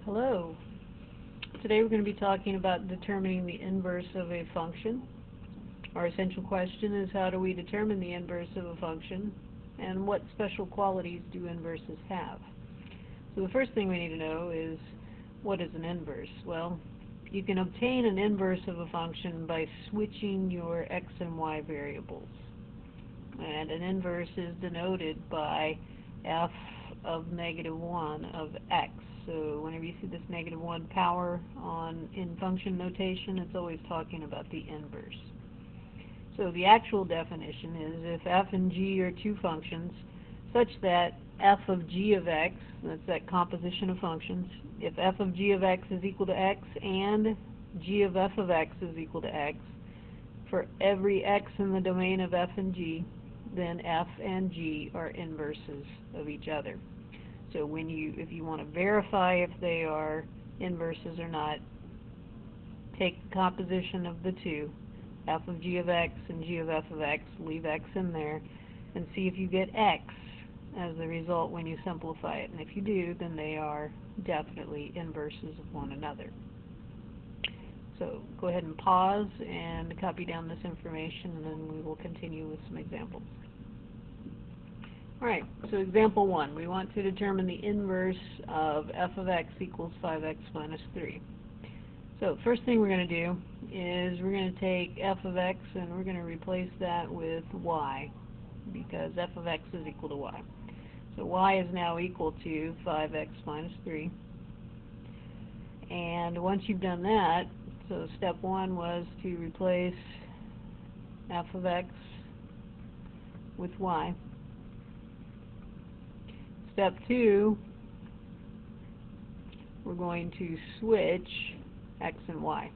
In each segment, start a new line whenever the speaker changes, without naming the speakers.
Hello. Today we're going to be talking about determining the inverse of a function. Our essential question is, how do we determine the inverse of a function, and what special qualities do inverses have? So the first thing we need to know is, what is an inverse? Well, you can obtain an inverse of a function by switching your x and y variables. And an inverse is denoted by f of -1 of x. So whenever you see this -1 power in function notation, it's always talking about the inverse. So the actual definition is, if f and g are two functions such that f of g of x, that's that composition of functions, if f of g of x is equal to x and g of f of x is equal to x, for every x in the domain of f and g, then f and g are inverses of each other. So if you want to verify if they are inverses or not, take the composition of the two, f of g of x and g of f of x, leave x in there, and see if you get x as the result when you simplify it. And if you do, then they are definitely inverses of one another. So go ahead and pause and copy down this information, and then we will continue with some examples. Alright, so example 1, we want to determine the inverse of f of x equals 5x minus 3. So first thing we're going to do is we're going to take f of x and we're going to replace that with y, because f of x is equal to y. So y is now equal to 5x minus 3. And once you've done that, so step 1 was to replace f of x with y. Step 2, we're going to switch x and y.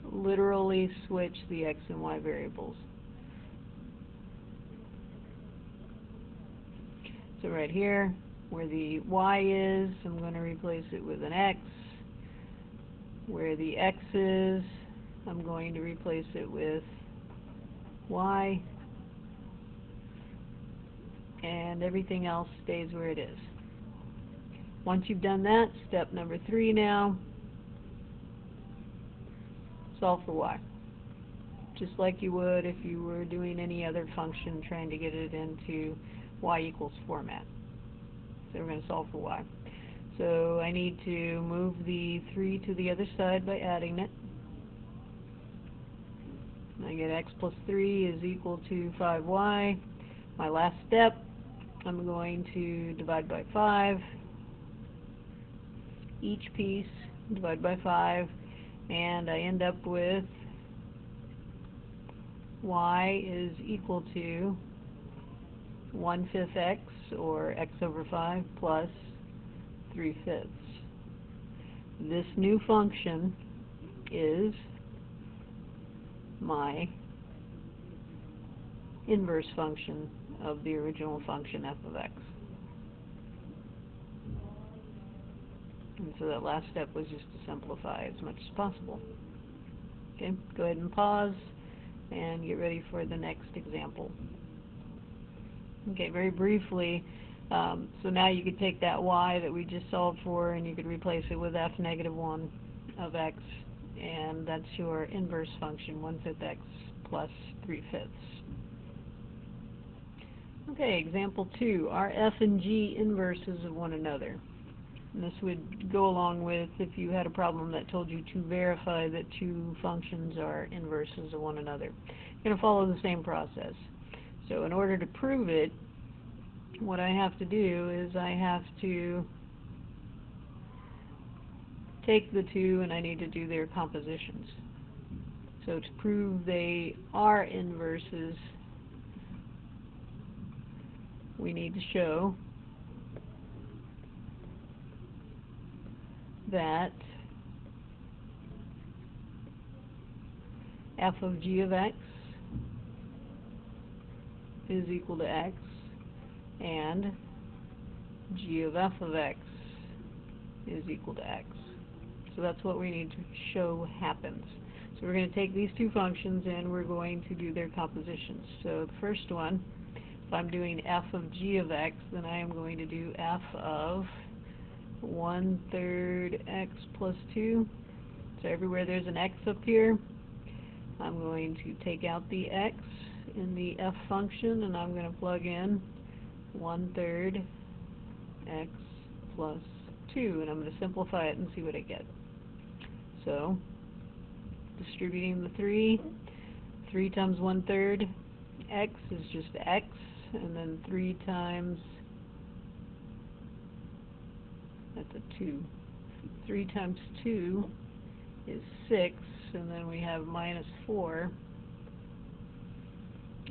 Literally switch the x and y variables. So right here, where the y is, I'm going to replace it with an x. Where the x is, I'm going to replace it with y. And everything else stays where it is. Once you've done that, step number 3 now, solve for y. Just like you would if you were doing any other function trying to get it into y equals format. So we're going to solve for y. So I need to move the 3 to the other side by adding it. I get x plus 3 is equal to 5y. My last step, I'm going to divide by 5. Each piece, divide by 5, and I end up with y is equal to 1/5 x, or x over 5, plus 3/5. This new function is my inverse function of the original function f of x. And so that last step was just to simplify as much as possible. Okay, go ahead and pause and get ready for the next example. Okay, very briefly, so now you could take that y that we just solved for and you could replace it with f -1 of x, and that's your inverse function, 1/5 x plus 3/5. Okay, example 2, are f and g inverses of one another? And this would go along with if you had a problem that told you to verify that two functions are inverses of one another. You're going to follow the same process. So in order to prove it, what I have to do is I have to take the two and I need to do their compositions. So to prove they are inverses, we need to show that f of g of x is equal to x, and g of f of x is equal to x. So that's what we need to show happens. So we're going to take these two functions and we're going to do their compositions. So the first one, if I'm doing f of g of x, then I am going to do f of 1/3 x plus 2. So everywhere there's an x up here, I'm going to take out the x in the f function, and I'm going to plug in 1/3 x plus 2, and I'm going to simplify it and see what I get. So, distributing the 3 times 1/3 x is just x, and then 3 times, that's a 2. 3 times 2 is 6, and then we have minus 4.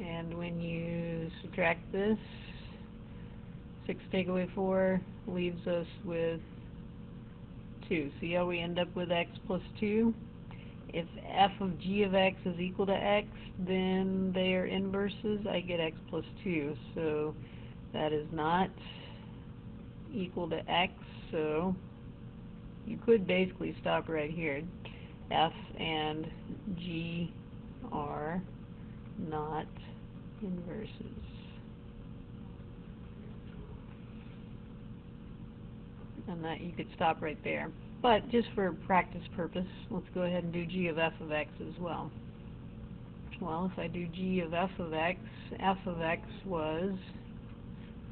And when you subtract this, 6 take away 4 leaves us with 2. See how we end up with x plus 2? If f of g of x is equal to x, then they are inverses. I get x plus 2. So that is not equal to x, so you could basically stop right here. F and g are not inverses. And that you could stop right there. But just for practice purpose, let's go ahead and do g of f of x as well. Well, if I do g of f of x was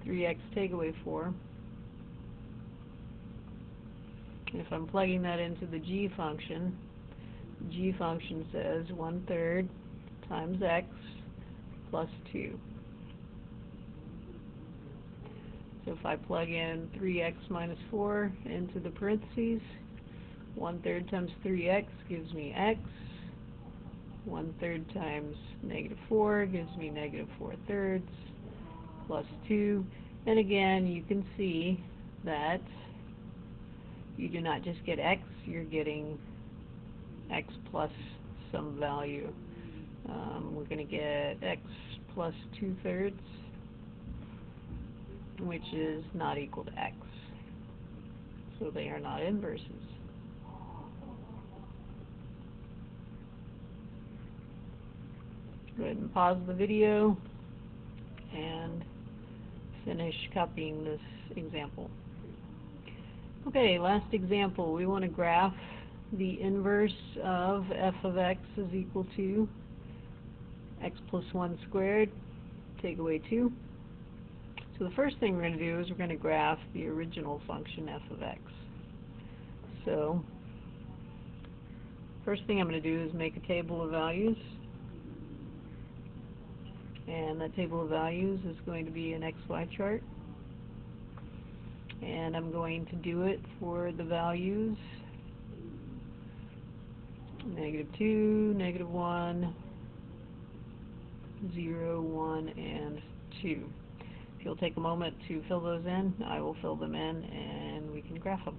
3x take away 4. And if I'm plugging that into the g function says 1/3 times x plus 2. So if I plug in 3x minus 4 into the parentheses, 1/3 times 3x gives me x. 1/3 times negative 4 gives me negative 4/3 plus 2. And again, you can see that you do not just get x, you're getting x plus some value. We're going to get x plus 2/3, which is not equal to x. So they are not inverses. Go ahead and pause the video and finish copying this example. Okay, last example. We want to graph the inverse of f of x is equal to x plus 1 squared, take away 2. So the first thing we're going to do is we're going to graph the original function f of x. So first thing I'm going to do is make a table of values. And that table of values is going to be an XY chart. And I'm going to do it for the values -2, -1, 0, 1, and 2. If you'll take a moment to fill those in, I will fill them in and we can graph them.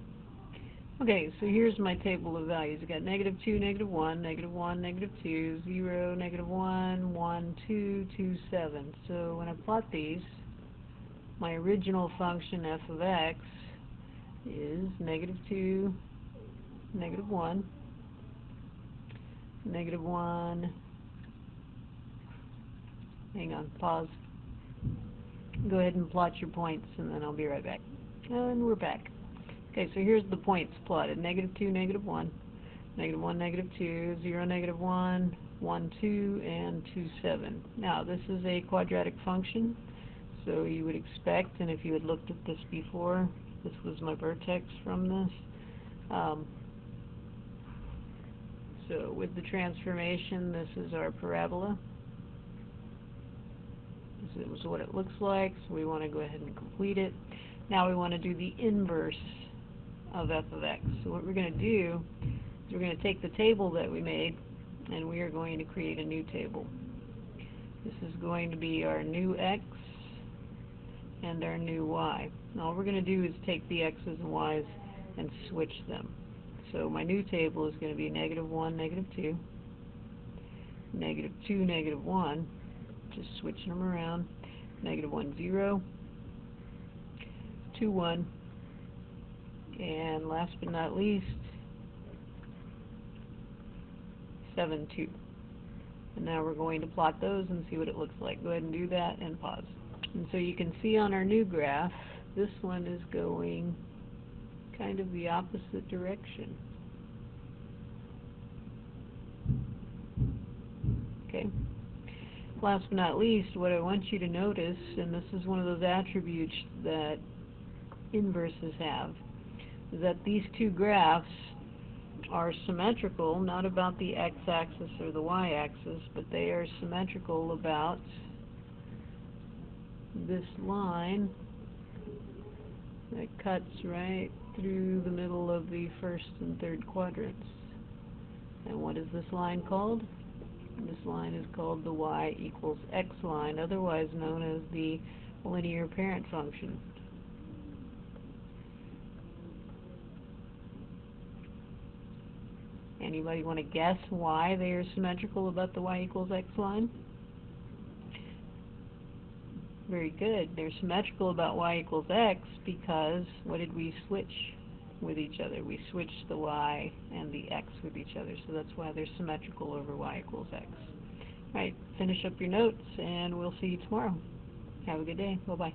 Okay, so here's my table of values. I've got -2, -1, -1, -2, 0, -1, 1, 2, 2, 7. So when I plot these, my original function f of x is -2, -1, -1, hang on, pause. Go ahead and plot your points and then I'll be right back. And we're back. Okay, so here's the points plotted. -2, -1, -1, -2, 0, -1, 1, 2, and 2, 7. Now, this is a quadratic function, so you would expect, and if you had looked at this before, this was my vertex from this. So with the transformation, this is our parabola. This is what it looks like, so we want to go ahead and complete it. Now we want to do the inverse of f of x. So what we're going to do is we're going to take the table that we made and we are going to create a new table. This is going to be our new x and our new y. Now all we're going to do is take the x's and y's and switch them. So my new table is going to be -1, -2, -2, -1, just switching them around, -1, 0, 2, 1, and last but not least, 7, 2. And now we're going to plot those and see what it looks like. Go ahead and do that and pause. And so you can see on our new graph, this one is going kind of the opposite direction. Okay. Last but not least, what I want you to notice, and this is one of those attributes that inverses have, is that these two graphs are symmetrical, not about the x-axis or the y-axis, but they are symmetrical about this line that cuts right through the middle of the first and third quadrants. And what is this line called? This line is called the y equals x line, otherwise known as the linear parent function. Anybody want to guess why they are symmetrical about the y equals x line? Very good. They're symmetrical about y equals x because what did we switch with each other? We switched the y and the x with each other, so that's why they're symmetrical over y equals x. Alright, finish up your notes and we'll see you tomorrow. Have a good day. Bye-bye.